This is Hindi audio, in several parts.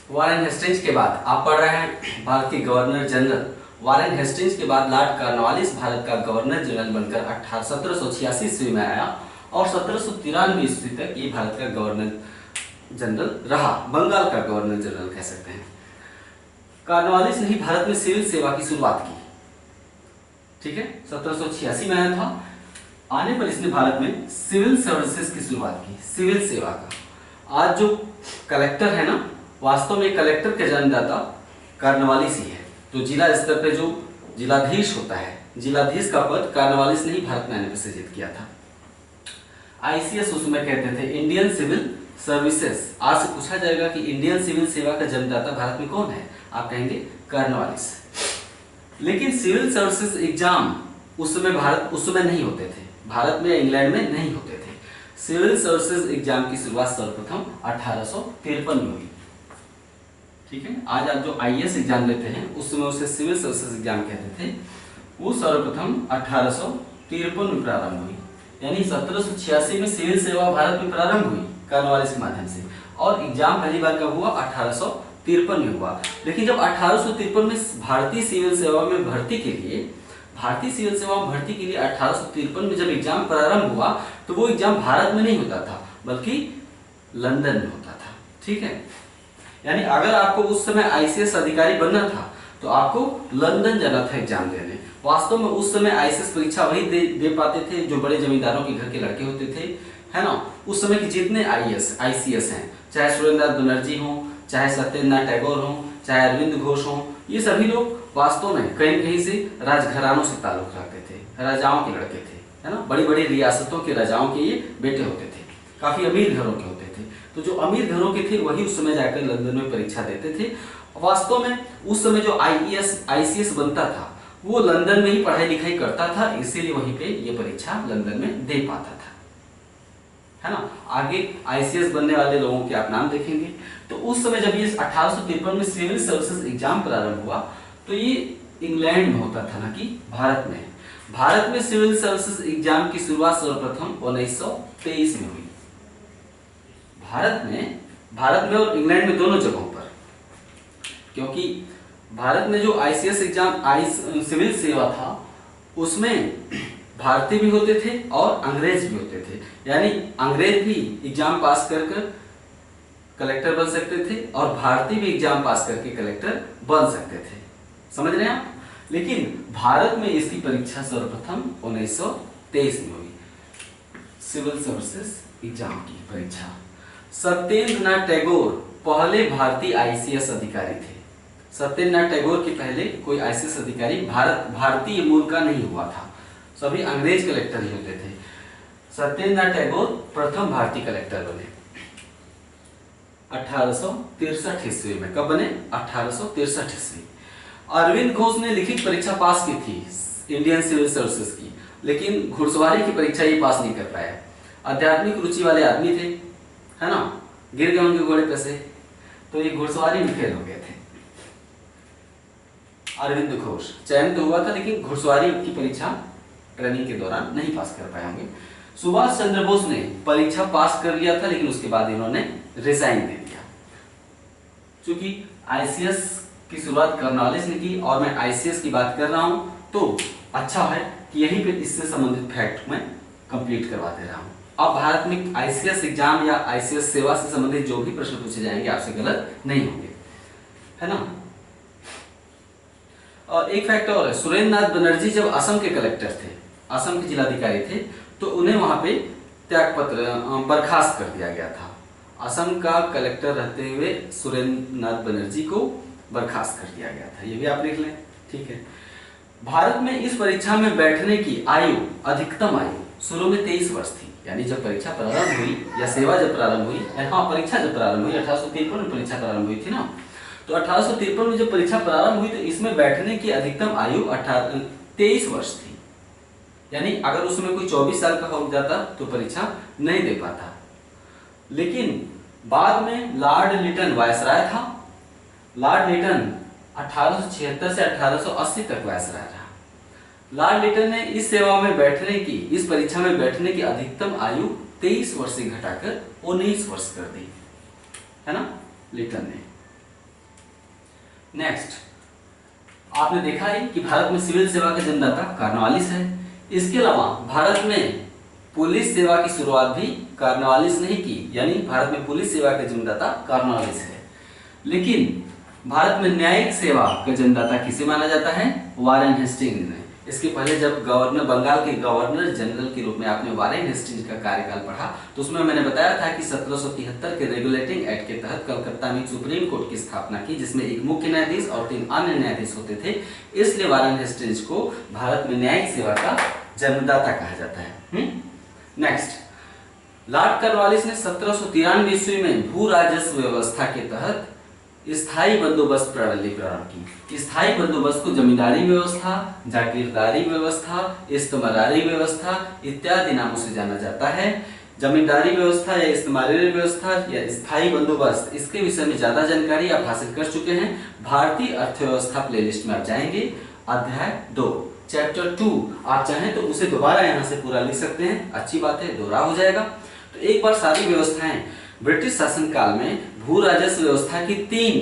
वारेन हेस्टिंग्स के बाद आप पढ़ रहे हैं भारतीय गवर्नर जनरल। वारेन हेस्टिंग्स के बाद लॉर्ड कॉर्नवालिस भारत का गवर्नर जनरल बनकर 1786 ईस्वी में आया और 1793 ईस्वी तक ये भारत का गवर्नर जनरल रहा। बंगाल का गवर्नर जनरल कह सकते हैं। कॉर्नवालिस ने ही भारत में सिविल सेवा की शुरुआत की। ठीक है, 1786 में आया था। आने पर इसने भारत में सिविल सर्विसेज की शुरुआत की, सिविल सेवा का। आज जो कलेक्टर है ना, वास्तव में कलेक्टर के जन्मदाता कॉर्नवालिस ही है। तो जिला स्तर पे जो जिलाधीश होता है, जिलाधीश का पद कॉर्नवालिस ने ही भारत में आने पर सृजित किया था। आईसीएस उसमें कहते थे, इंडियन सिविल सर्विसेज। आज से पूछा जाएगा कि इंडियन सिविल सेवा का जन्मदाता भारत में कौन है, आप कहेंगे कॉर्नवालिस। लेकिन सिविल सर्विसेज एग्जाम उस समय नहीं होते थे, भारत में या इंग्लैंड में नहीं होते थे। सिविल सर्विसेज एग्जाम की शुरुआत सर्वप्रथम 1853 में हुई। ठीक है, आज आप जो आईएएस एग्जाम लेते हैं उस समय उसे सिविल सर्विसेज एग्जाम कहते थे। वो सर्वप्रथम 1853 में प्रारंभ हुई, यानी 1786 में सिविल सेवा भारत में प्रारंभ हुई कॉर्नवालिस के माध्यम से, और एग्जाम पहली बार कब हुआ, 1853 में हुआ। लेकिन जब 1853 में भारतीय सिविल सेवा में भर्ती के लिए 1853 में जब एग्जाम प्रारंभ हुआ तो वो एग्जाम भारत में नहीं होता था बल्कि लंदन में होता था। ठीक है, यानी अगर आपको उस समय आईसीएस अधिकारी बनना था तो आपको लंदन जाना था एग्जाम देने। वास्तव में उस समय आईसीएस परीक्षा वही दे पाते थे जो बड़े जमींदारों के घर के लड़के होते थे, है ना। उस समय के जितने आईसीएस हैं, चाहे सुरेंद्रनाथ बनर्जी हो, चाहे सत्येंद्रनाथ टैगोर हो, चाहे अरविंद घोष हो, ये सभी लोग वास्तव में कहीं कहीं से राजघरानों से ताल्लुक रखते थे, राजाओं के लड़के थे, है ना। बड़ी बड़ी रियासतों के राजाओं के ये बेटे होते थे, काफी अमीर घरों के होते थे। तो जो अमीर घरों के थे वही उस समय जाकर लंदन में परीक्षा देते थे। वास्तव में उस समय जो आईसीएस बनता था वो लंदन में ही पढ़ाई लिखाई करता था, इसीलिए वहीं पे ये परीक्षा लंदन में दे पाता था, है ना। आगे आईसीएस बनने वाले लोगों के आप नाम देखेंगे। तो उस समय जब ये 1853 में सिविल सर्विसेज एग्जाम प्रारंभ हुआ तो ये इंग्लैंड में होता था ना कि भारत में। भारत में सिविल सर्विसेज एग्जाम की शुरुआत सर्वप्रथम 1923 में हुई। भारत में और इंग्लैंड में दोनों जगहों पर, क्योंकि भारत में जो आईसीएस एग्जाम सिविल सेवा था उसमें भारतीय भी होते थे और अंग्रेज भी होते थे, यानी अंग्रेज भी एग्जाम पास कर कलेक्टर बन सकते थे और भारतीय भी एग्जाम पास करके कलेक्टर बन सकते थे, समझ रहे हैं आप। लेकिन भारत में इसकी परीक्षा सर्वप्रथम 1923 में हुई, सिविल सर्विसेज एग्जाम की परीक्षा। सत्येंद्रनाथ टैगोर पहले भारतीय आईसीएस अधिकारी थे। सत्येंद्रनाथ टैगोर के पहले कोई आईसीएस अधिकारी भारतीय मूल का नहीं हुआ था, सभी अंग्रेज कलेक्टर ही होते थे। सत्येंद्रनाथ टैगोर प्रथम भारतीय कलेक्टर बने 1863 ईस्वी में। कब बने, 1863 ईस्वी। अरविंद घोष ने लिखित परीक्षा पास की थी इंडियन सिविल सर्विसेज की, लेकिन घुड़सवारी की परीक्षा ये पास नहीं कर पाया। आध्यात्मिक रुचि वाले आदमी थे, है ना, गिर गए उनके घोड़े पे से, तो ये घुड़सवारी में फेल हो गए थे। अरविंद घोष चयन तो हुआ था लेकिन घुड़सवारी की परीक्षा ट्रेनिंग के दौरान नहीं पास कर पाए होंगे। सुभाष चंद्र बोस ने परीक्षा पास कर लिया था लेकिन उसके बाद इन्होंने रिजाइन दे दिया। क्योंकि आईसीएस की शुरुआत कॉर्नवालिस ने की और मैं आईसीएस की बात कर रहा हूं तो अच्छा है कि यहीं पे इससे संबंधित फैक्ट मैं कंप्लीट करवा दे रहा हूं। अब भारत में आईसीएस एग्जाम या आईसीएस सेवा से संबंधित जो भी प्रश्न पूछे जाएंगे आपसे गलत नहीं होंगे, है ना। और एक फैक्ट और है, सुरेंद्रनाथ बनर्जी जब असम के कलेक्टर थे, असम के जिलाधिकारी थे, तो उन्हें वहां पे त्यागपत्र बर्खास्त कर दिया गया था। असम का कलेक्टर रहते हुए सुरेंद्रनाथ बनर्जी को बर्खास्त कर दिया गया था, ये भी आप लिख लें, ठीक है। भारत में इस परीक्षा में बैठने की आयु, अधिकतम आयु शुरू में 23 वर्ष थी, यानी जब परीक्षा प्रारंभ हुई या सेवा जब प्रारंभ हुई, हाँ परीक्षा जब प्रारंभ हुई 1853 में परीक्षा प्रारंभ हुई थी ना, तो 1853 में जब परीक्षा प्रारंभ हुई तो इसमें बैठने की अधिकतम आयु 23 वर्ष थी, यानी अगर उसमें कोई 24 साल का हो जाता तो परीक्षा नहीं दे पाता। लेकिन बाद में लॉर्ड लिटन वायसराय था, लॉर्ड लिटन 1876 से 1880 तक वायसराय रहा। लॉर्ड लिटन ने इस सेवा में बैठने की, इस परीक्षा में बैठने की अधिकतम आयु 23 वर्ष से घटाकर 19 वर्ष कर दी, है ना, लिटन ने। नेक्स्ट, आपने देखा है कि भारत में सिविल सेवा का जन्मदाता कार्नवालिस है। इसके अलावा भारत में पुलिस सेवा की शुरुआत भी कार्नवालिस ने ही की, यानी भारत में पुलिस सेवा का जन्मदाता कार्नवालिस है। लेकिन भारत में न्यायिक सेवा का जन्मदाता किसे माना जाता है? वारेन हेस्टिंग्स ने। इसके पहले जब गवर्नर, बंगाल के गवर्नर जनरल के रूप में आपने वारेन हेस्टिंग्स का कार्यकाल पढ़ा तो उसमें मैंने बताया था कि 1773 के रेगुलेटिंग एक्ट के तहत कलकत्ता में सुप्रीम कोर्ट की स्थापना की, जिसमें एक मुख्य न्यायाधीश और 3 अन्य न्यायाधीश होते थे। इसलिए वारेन हेस्टिंग्स को भारत में न्यायिक सेवा का जन्मदाता कहा जाता है। नेक्स्ट, लॉर्ड कार्नवालिस ने 1793 ईस्वी में भू राजस्व व्यवस्था के तहत स्थायी बंदोबस्त प्रणाली प्रारंभ की। स्थायी बंदोबस्त को जमींदारी व्यवस्था, जागीरदारी व्यवस्था, इस्तेमारी व्यवस्था इत्यादि नामों से जाना जाता है। जमींदारी व्यवस्था या इस्तेमारी व्यवस्था या स्थायी बंदोबस्त, इसके विषय में ज्यादा जानकारी आप हासिल कर चुके हैं। भारतीय अर्थव्यवस्था प्लेलिस्ट में आप जाएंगे, अध्याय 2 चैप्टर 2, आप चाहें तो उसे दोबारा यहाँ से पूरा लिख सकते हैं, अच्छी बात है, दोहरा हो जाएगा। तो एक बार सारी व्यवस्थाएं, ब्रिटिश शासनकाल में भू राजस्व व्यवस्था की 3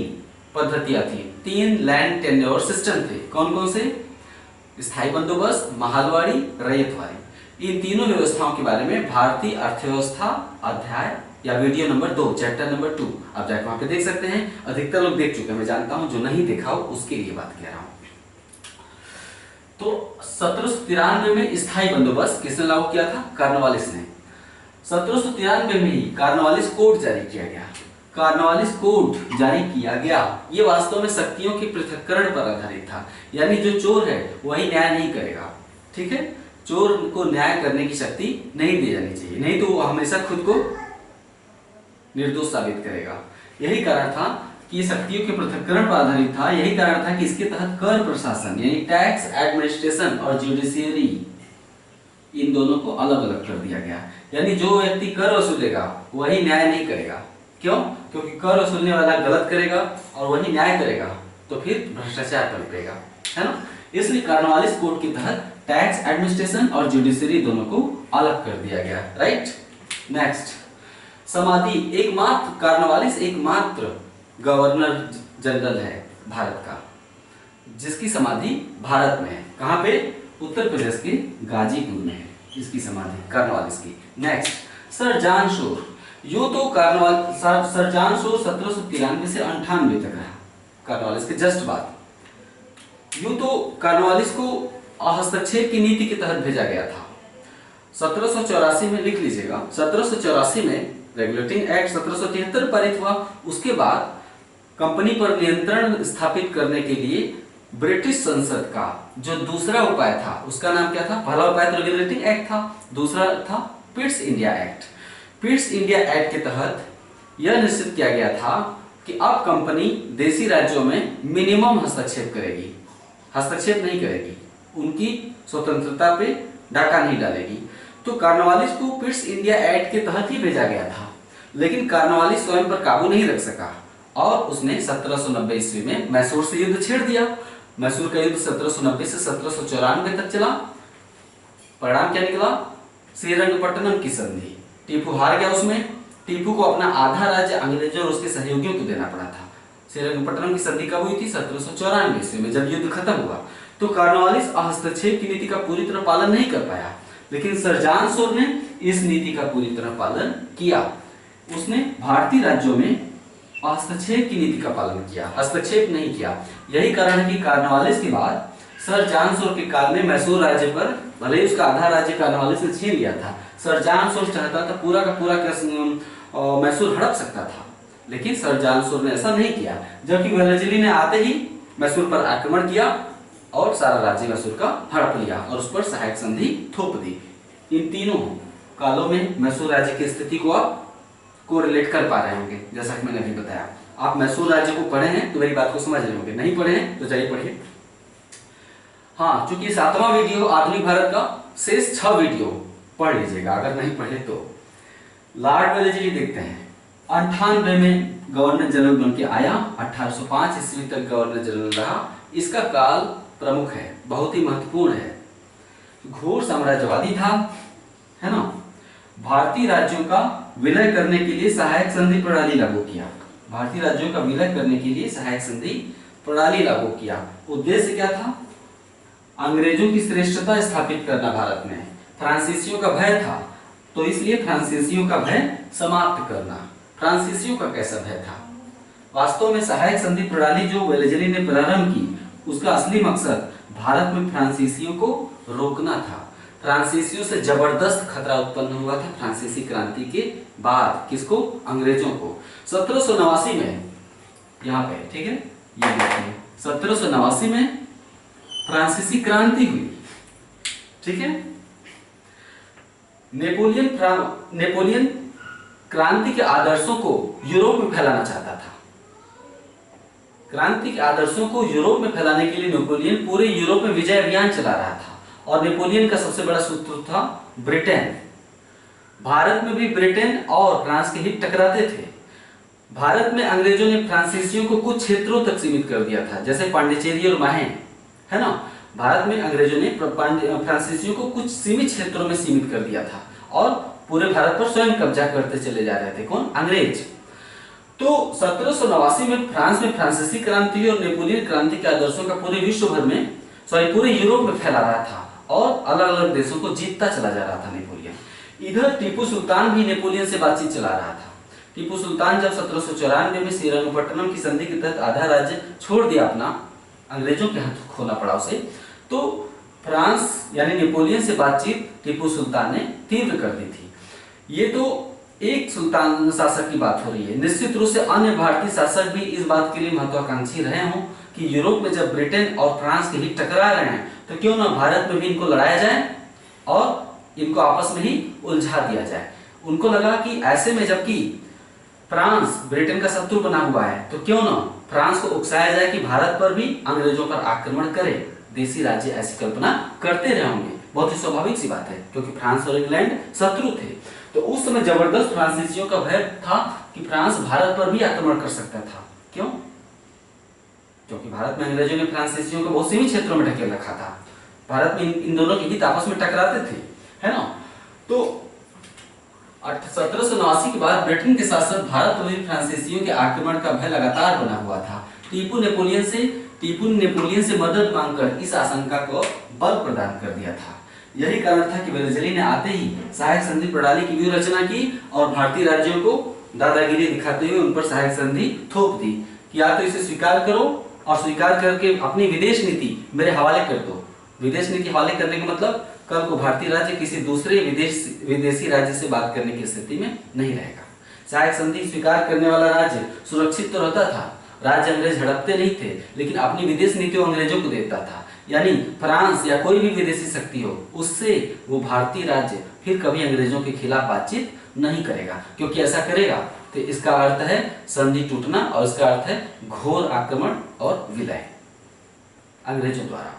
पद्धतियां थी, 3 लैंड टेन्योर सिस्टम थे। कौन कौन से? स्थायी बंदोबस्त, महालवाड़ी, रैयतवाड़ी। इन तीनों व्यवस्थाओं के बारे में भारतीय अर्थव्यवस्था अध्याय या वीडियो नंबर 2 चैप्टर नंबर 2 आप जाकर वहां पे देख सकते हैं। अधिकतर लोग देख चुके हैं, मैं जानता हूं, जो नहीं देखा हो उसके लिए बात कह रहा हूं। तो 1793 में स्थायी बंदोबस्त किसने लागू किया था? कार्नवालिस ने। 1793 में ही कार्नवालिस कोड जारी किया गया। कार्नवालिस कोड जारी किया गया, ये वास्तव में शक्तियों के पृथक्करण पर आधारित था, यानी जो चोर है वही न्याय नहीं करेगा, ठीक है? चोर को न्याय करने की शक्ति नहीं दी जानी चाहिए, नहीं तो वो हमेशा खुद को निर्दोष साबित करेगा। यही कारण था कि ये शक्तियों के पृथक्करण पर आधारित था। यही कारण था कि इसके तहत कर प्रशासन यानी टैक्स एडमिनिस्ट्रेशन और जुडिशियरी, इन दोनों को अलग अलग कर दिया गया। यानी जो व्यक्ति कर वसूलेगा वही न्याय नहीं करेगा। क्यों? क्योंकि कर वसूलने वाला गलत करेगा और वही न्याय करेगा तो फिर भ्रष्टाचार पनपेगा, है ना? इसलिए कार्नवालिस कोड के तहत टैक्स एडमिनिस्ट्रेशन और जुडिशरी दोनों को अलग कर दिया गया, राइट? नेक्स्ट, समाधि। एकमात्र कार्नवालिस एकमात्र गवर्नर जनरल है भारत का जिसकी समाधि भारत में है। कहां पे? उत्तर प्रदेश के गाजीपुर में है इसकी समाधि, कार्नवालिस की। Next, sir John Shore. यूं तो सर जॉन शोर 1793 से 98 तक रहा कार्नवालिस के जस्ट बाद। यूं तो कार्नवालिस को हस्तक्षेप की नीति के तहत भेजा गया था। 1784 में लिख लीजिएगा, 1784 में रेगुलेटिंग एक्ट 1773 पारित हुआ। उसके बाद कंपनी पर नियंत्रण स्थापित करने के लिए ब्रिटिश संसद का जो दूसरा उपाय था उसका नाम क्या था? पहला उपाय तो रेगुलेटिंग एक्ट था, दूसरा था Pitt's India act. Pitt's India act के तहत यह निश्चित किया गया था कि अब कंपनी देशी राज्यों में मिनिमम हस्तक्षेप करेगी, हस्तक्षेप नहीं करेगी, उनकी स्वतंत्रता पे डाका नहीं डालेगी। तो कार्नवालिस को पिट्स इंडिया एक्ट के तहत ही भेजा गया था, लेकिन कार्नवालिस स्वयं पर काबू नहीं रख सका और उसने 1790 ईस्वी में मैसूर से युद्ध छेड़ दिया। मैसूर का युद्ध 1790 से 1794 तक चला। परिणाम क्या निकला? श्रीरंगपट्टनम की संधि। टीपू हार गया उसमें। टीपू को अपना आधा राज्य अंग्रेजों और उसके सहयोगियों को देना पड़ा था। श्रीरंगपट्टनम की संधि कब हुई थी? 1794 ईस्वी में, जब युद्ध खत्म हुआ। तो कार्नवालिस हस्तक्षेप की नीति का पूरी तरह पालन नहीं कर पाया, लेकिन सर जॉन शोर ने इस नीति का पूरी तरह पालन किया। उसने भारतीय राज्यों में हस्तक्षेप की नीति का पालन किया, हस्तक्षेप नहीं किया। यही कारण है कि कार्नवालिस के बाद सर जॉन शोर के काल में मैसूर राज्य पर, भले ही उसका आधा राज्य कार्नवालिस ने छीन लिया था, सर जॉन शोर चाहता था पूरा का पूरा मैसूर हड़प सकता था, लेकिन सर जॉन शोर ने ऐसा नहीं किया। जबकि वेलेस्ली ने आते ही मैसूर पर आक्रमण किया और सारा राज्य मैसूर का हड़प लिया और उस पर सहायक संधि थोप दी। इन तीनों कालों में मैसूर राज्य की स्थिति को आप कोरिलेट कर पा रहे होंगे, जैसा कि मैंने अभी बताया। आप मैसूर राज्य को पढ़े हैं तो मेरी बात को समझ रहे होंगे, नहीं पढ़े हैं तो जाइए पढ़िए। हाँ, चूंकि 7वां वीडियो आधुनिक भारत का, शेष 6 वीडियो पढ़ लीजिएगा अगर नहीं पढ़े तो। लॉर्ड वेलेस्ली देखते हैं, 98 में गवर्नर जनरल बन के आया, 1805 ईस्वी तक गवर्नर जनरल रहा। इसका काल प्रमुख है, बहुत ही महत्वपूर्ण है। घोर साम्राज्यवादी था, है ना? भारतीय राज्यों का विलय करने के लिए सहायक संधि प्रणाली लागू किया। भारतीय राज्यों का विलय करने के लिए सहायक संधि प्रणाली लागू किया। उद्देश्य क्या था? अंग्रेजों की श्रेष्ठता स्थापित करना भारत में। फ्रांसीसियों का भय था, तो इसलिए फ्रांसीसियों का भय समाप्त करना। फ्रांसीसियों का कैसा भय था? वास्तव में सहायक संधि प्रणाली जो वेलेज़ली ने प्रारंभ की, उसका असली मकसद भारत में फ्रांसीसियों को रोकना था। फ्रांसीसियों से जबरदस्त खतरा उत्पन्न हुआ था फ्रांसीसी क्रांति के बाद। किसको? अंग्रेजों को। 1789 में, यहाँ पे ठीक है, ये देखिए 1789 में फ्रांसीसी क्रांति हुई, ठीक है। नेपोलियन क्रांति के आदर्शों को यूरोप में फैलाना चाहता था। क्रांति के आदर्शों को यूरोप में फैलाने के लिए नेपोलियन पूरे यूरोप में विजय अभियान चला रहा था, और नेपोलियन का सबसे बड़ा शत्रु था ब्रिटेन। भारत में भी ब्रिटेन और फ्रांस के हित टकराते थे। भारत में अंग्रेजों ने फ्रांसीसियों को कुछ क्षेत्रों तक सीमित कर दिया था, जैसे पांडिचेरी और माहे, है ना। भारत में अंग्रेजों ने फ्रांसीसियों को कुछ सीमित क्षेत्रों में सीमित कर दिया था, और पूरे भारत पर स्वयं कब्जा करते चले जा रहे थे। कौन? अंग्रेज। तो 1789 में फ्रांस में फ्रांसीसी क्रांति और नेपोलियन क्रांति के आदर्शों का पूरे विश्व भर में, पूरे यूरोप में फैला रहा था, और अलग अलग देशों को जीतता चला जा रहा था नेपोलियन। इधर टीपू सुल्तान भी नेपोलियन से बातचीत चला रहा था। टीपू सुल्तान जब 1794 में श्रीरंगपट्टनम की संधि के तहत आधा राज्य छोड़ दिया अपना, अंग्रेजों के हाथ खोना पड़ा उसे, तो फ्रांस यानी नेपोलियन से बातचीत टीपू सुल्तान ने तीव्र कर दी थी। ये तो एक सुल्तान शासक की बात हो रही है। निश्चित रूप से अन्य भारतीय शासक भी इस बात के लिए महत्वाकांक्षी रहे हों कि यूरोप में जब ब्रिटेन और फ्रांस के हित टकरा रहे हैं, तो क्यों ना भारत में भी इनको लड़ाया जाए और इनको आपस में ही उलझा दिया जाए। उनको लगा कि ऐसे में जबकि फ्रांस ब्रिटेन का शत्रु बना हुआ है, तो क्यों ना फ्रांस को उकसाया जाए कि भारत पर भी अंग्रेजों पर आक्रमण करे। देसी राज्य ऐसी कल्पना करते रहे होंगे, बहुत ही स्वाभाविक सी बात है, क्योंकि फ्रांस और इंग्लैंड शत्रु थे। तो उस समय जबरदस्त फ्रांसीसियों का भय था कि फ्रांस भारत पर भी आक्रमण कर सकता था। क्यों? क्योंकि भारत में अंग्रेजों ने फ्रांसीसियों को बहुत सीमित क्षेत्रों में ढकेल रखा था। भारत में इन दोनों के हित आपस में टकराते थे, है ना। तो 1789 के बाद ब्रिटेन के साथ साथ भारत में फ्रांसीसियों के आक्रमण का भय लगातार बना हुआ था। टीपू ने नेपोलियन से मदद मांगकर इस आशंका को बल प्रदान कर दिया था। यही कारण था कि वेलेज़ली ने आते ही सहायक संधि प्रणाली की व्यूह रचना की और भारतीय राज्यों को दादागिरी दिखाते हुए उन पर सहायक संधि थोप दी कि या तो इसे स्वीकार करो, और स्वीकार करके अपनी विदेश नीति मेरे हवाले कर दो। विदेश नीति हवाले करने का मतलब कल को भारतीय राज्य किसी दूसरे विदेशी राज्य से बात करने की स्थिति में नहीं रहेगा। सहायक संधि स्वीकार करने वाला राज्य सुरक्षित तो रहता था, राज्य अंग्रेज हड़पते नहीं थे, लेकिन अपनी विदेश नीति अंग्रेजों को देता था। यानी फ्रांस या कोई भी विदेशी शक्ति हो, उससे वो भारतीय राज्य फिर कभी अंग्रेजों के खिलाफ बातचीत नहीं करेगा, क्योंकि ऐसा करेगा तो इसका अर्थ है संधि टूटना, और इसका अर्थ है घोर आक्रमण और विलय अंग्रेजों द्वारा।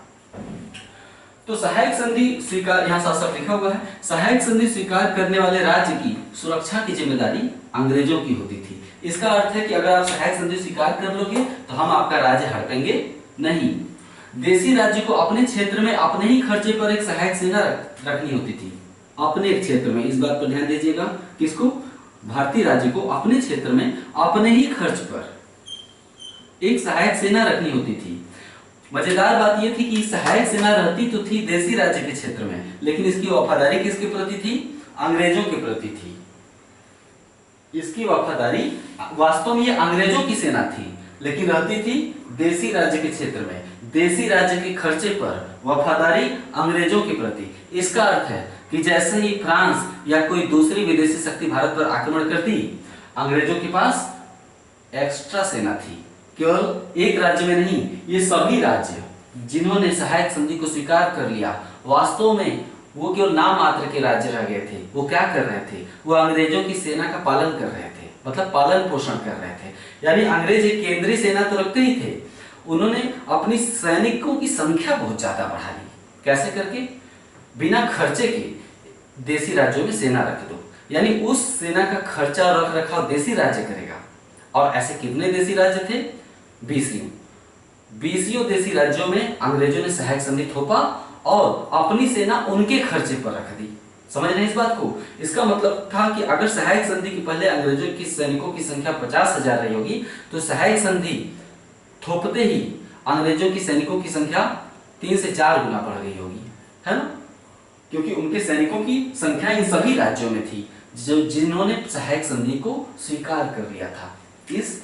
तो सहायक संधि स्वीकार, यहाँ साफ साफ लिखा हुआ है, सहायक संधि स्वीकार करने वाले राज्य की सुरक्षा की जिम्मेदारी अंग्रेजों की होती थी। इसका अर्थ है कि अगर आप सहायक संधि स्वीकार कर लोगे तो हम आपका राज्य हड़पेंगे नहीं। देशी राज्य को अपने क्षेत्र में अपने ही खर्चे पर एक सहायक सेना रखनी होती थी। अपने क्षेत्र में, इस बात पर ध्यान दीजिएगा, किसको? भारतीय राज्य को अपने क्षेत्र में अपने ही खर्च पर एक सहायक सेना रखनी होती थी। मजेदार बात यह थी कि सहायक सेना रहती तो थी देशी राज्य के क्षेत्र में, लेकिन इसकी वफादारी किसके प्रति थी? अंग्रेजों के प्रति थी। इसकी वफादारी वास्तव में ये अंग्रेजों की सेना थी, लेकिन रहती थी देशी राज्य के क्षेत्र में, देशी राज्य के खर्चे पर वफादारी अंग्रेजों के प्रति। इसका अर्थ है कि जैसे ही फ्रांस या कोई दूसरी विदेशी शक्ति भारत पर आक्रमण करती, अंग्रेजों के पास एक्स्ट्रा सेना थी। केवल एक राज्य में नहीं, ये सभी राज्य जिन्होंने सहायक संधि को स्वीकार कर लिया, वास्तव में वो केवल नाम मात्र के राज्य रह गए थे। वो क्या कर रहे थे? वो अंग्रेजों की सेना का पालन कर रहे थे, मतलब पालन पोषण कर रहे थे। यानी अंग्रेज एक केंद्रीय सेना तो रखते ही थे, उन्होंने अपनी सैनिकों की संख्या बहुत ज्यादा बढ़ा ली। कैसे करके? बिना खर्चे के देशी राज्यों में सेना रख दो, यानी उस सेना का खर्चा और रख रखाव देशी राज्य करेगा। और ऐसे कितने देशी राज्य थे? 20 देशी राज्यों में अंग्रेजों ने सहायक संधि थोपा और अपनी सेना उनके खर्चे पर रख दी। समझ रहे हैं इस बात को? इसका मतलब था कि अगर सहायक संधि के पहले अंग्रेजों की सैनिकों की संख्या 50,000 रही होगी, तो सहायक संधि थोपते ही अंग्रेजों की सैनिकों की संख्या 3 से 4 गुना बढ़ गई होगी, है ना, क्योंकि उनके सैनिकों की संख्या इन सभी राज्यों में थी जो जिन्होंने सहायक संधि को स्वीकार कर लिया था। इस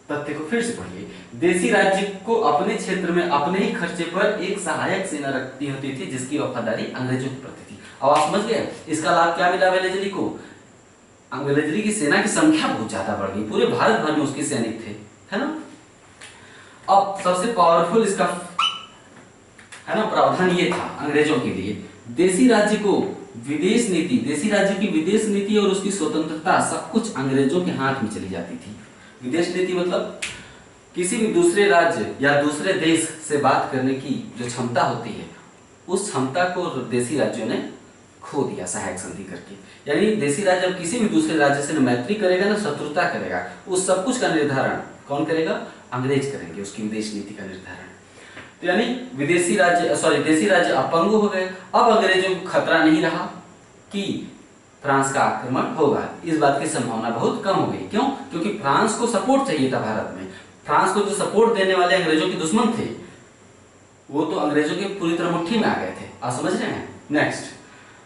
तथ्य को फिर से पढ़िए। देसी राज्य को अपने क्षेत्र में अपने ही खर्चे पर एक सहायक सेना रखती होती थी जिसकी वफादारी अंग्रेजों के प्रति थी। अब आप समझ गए इसका लाभ क्या मिला वेलेजली को? वेलेजली की सेना की संख्या बहुत ज्यादा बढ़ गई, पूरे भारत भर में उसके सैनिक थे, है ना। अब सबसे पावरफुल इसका, है ना, प्रावधान ये था अंग्रेजों के लिए, देसी राज्य को विदेश नीति, देसी राज्य की विदेश नीति और उसकी स्वतंत्रता सब कुछ अंग्रेजों के हाथ में चली जाती थी। विदेश नीति मतलब किसी भी दूसरे राज्य या दूसरे देश से बात करने की जो क्षमता होती है, उस क्षमता को देसी राज्यों ने खो दिया सहायक संधि करके। यानी देसी राज्य अब किसी भी दूसरे राज्य से न मैत्री करेगा न शत्रुता करेगा, उस सब कुछ का निर्धारण कौन करेगा? अंग्रेज करेंगे, उसकी विदेश नीति का निर्धारण। तो यानी देसी राज्य अपंग हो गए। अब अंग्रेजों को खतरा नहीं रहा कि फ्रांस का आक्रमण होगा, इस बात की संभावना बहुत कम हो गई। क्यों? क्योंकि फ्रांस को सपोर्ट चाहिए था भारत में। फ्रांस को जो सपोर्ट देने वाले अंग्रेजों के दुश्मन थे वो तो अंग्रेजों के पूरी तरह मुट्ठी में आ गए थे। आप समझ रहे हैं? नेक्स्ट,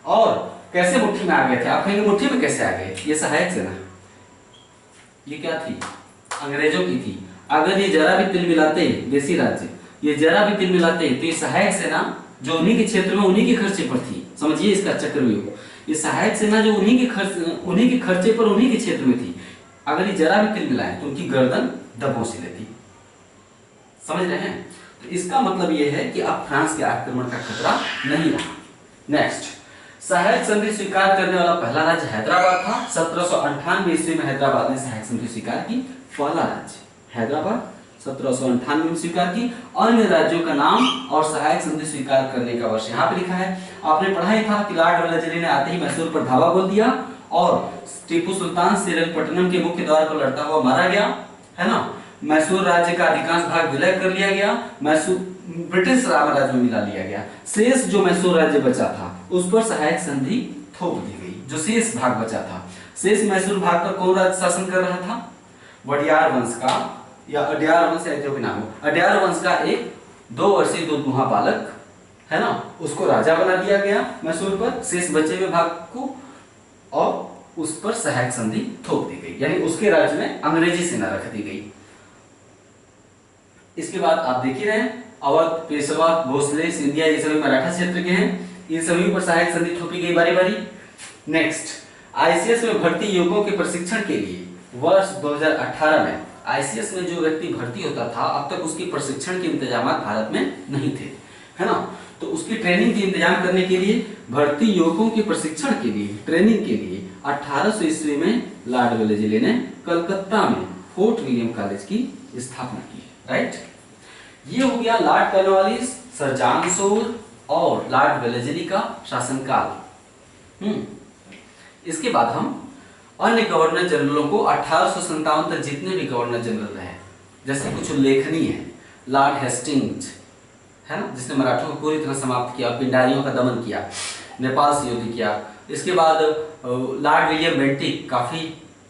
और कैसे मुट्ठी में आ गए थे? आप कहेंगे मुट्ठी में कैसे आ गए? ये सहायक सेना, ये क्या थी? अंग्रेजों की थी। अगर ये जरा भी तिल मिलाते, देसी राज्य ये जरा भी तिल मिलाते तो ये सहायक सेना जो उन्हीं के क्षेत्र में उन्हीं के खर्चे पर थी, समझिए इसका चक्रव्यूह। ये सहायक सेना जो उन्हीं के खर्चे पर उन्हीं के क्षेत्र में थी, अगर ये जरा भी तिल मिलाए तो उनकी गर्दन दबोच लेती। समझ रहे हैं? तो इसका मतलब ये है कि अब फ्रांस के आक्रमण का खतरा नहीं रहा। नेक्स्ट, सहायक संधि स्वीकार करने वाला पहला राज्य हैदराबाद था। 1798 ईस्वी में हैदराबाद ने सहायक संधि स्वीकार की। पहला राज्य हैदराबाद 1798 में स्वीकार की। अन्य राज्यों का नाम और सहायक संधि स्वीकार करने का वर्ष यहाँ पे लिखा है। आपने पढ़ा ही था कि लॉर्ड वेलेस्ली ने आते ही मैसूर पर धावा बोल दिया और टीपू सुल्तान श्रीरंगपट्टनम के मुख्य द्वार पर लड़ता हुआ मारा गया, है ना। मैसूर राज्य का अधिकांश भाग विलय कर लिया गया, मैसूर ब्रिटिश साम्राज्य में मिला लिया गया। शेष जो मैसूर राज्य बचा था उस पर सहायक संधि थोप दी गई। जो शेष भाग बचा था, शेष मैसूर भाग पर कौन राज्य शासन कर रहा था? वडियार वंश का, या अड्यार वंश है जो भी नाम हो, अड्यार वंश का एक 2 वर्षीय दूधमुहा बालक, है ना, उसको राजा बना दिया गया मैसूर पर, शेष बचे हुए भाग को, और उस पर सहायक संधि थोप दी गई, यानी उसके राज्य में अंग्रेजी सेना रख दी गई। इसके बाद आप देख ही रहे हैं, अवध, पेशवा, भोसले, सिंधिया ये सभी मराठा क्षेत्र के हैं, इन सभी पर सहायक संधि थोपी गई बारी बारी। नेक्स्ट, आईसीएस में भर्ती युवकों के प्रशिक्षण के लिए वर्ष 2018 में आईसीएस में जो व्यक्ति भर्ती होता था अब तक उसकी प्रशिक्षण के इंतजाम भारत में नहीं थे, है ना। तो उसकी ट्रेनिंग के इंतजाम करने के लिए, भर्ती युवकों के प्रशिक्षण के लिए, ट्रेनिंग के लिए 1800 ईस्वी में लॉर्ड वेलेस्ली ने कलकत्ता में फोर्ट विलियम कॉलेज की स्थापना की। राइट, ये हो गया Lord Cornwallis, sir John Shore और लॉर्ड वेलेस्ली का शासनकाल। इसके बाद हम अन्य गवर्नर जनरलों को 1857 तक जितने भी गवर्नर जनरल रहे, जैसे कुछ उल्लेखनीय है, लॉर्ड हेस्टिंग्स, है ना, जिसने मराठों को पूरी तरह समाप्त किया, पिंडारियों का दमन किया, नेपाल से युद्ध किया। इसके बाद लॉर्ड विलियम बेंटिक, काफी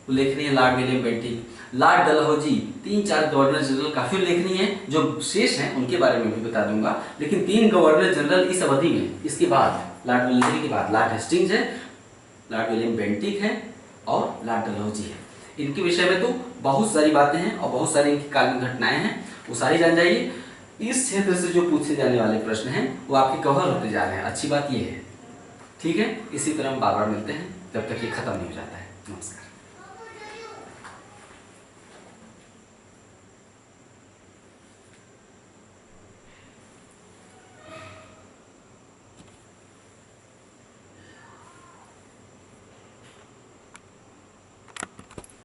उल्लेखनीय Lord William Bentinck, Lord Dalhousie, 3-4 governor general काफी उल्लेखनीय हैं। जो शेष हैं उनके बारे में भी बता दूंगा, लेकिन 3 गवर्नर जनरल इस अवधि में, इसके बाद लॉर्ड वेलेस्ली के बाद लॉर्ड हेस्टिंग्स है, लॉर्ड विलियम बेंटिक है और लॉर्ड डलहौजी है। इनके विषय में तो बहुत सारी बातें हैं और बहुत सारी इनकी काल्पनिक घटनाएं हैं, वो सारी जान जाइए। इस क्षेत्र से जो पूछे जाने वाले प्रश्न हैं वो आपके कवर होते जा रहे हैं, अच्छी बात ये है। ठीक है, इसी तरह हम बार बार मिलते हैं जब तक ये खत्म नहीं हो जाता है। नमस्कार।